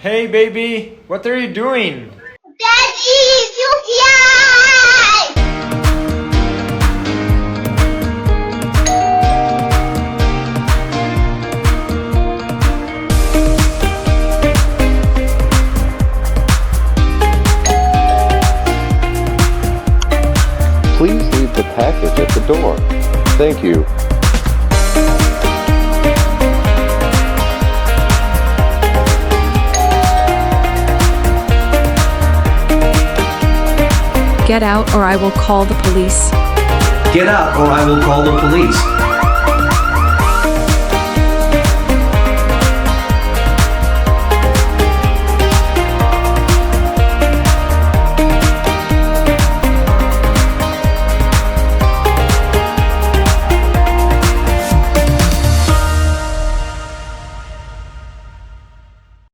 Hey, baby, what are you doing? Daddy, Yuki! Please leave the package at the door. Thank you. Get out or I will call the police. Get out or I will call the police.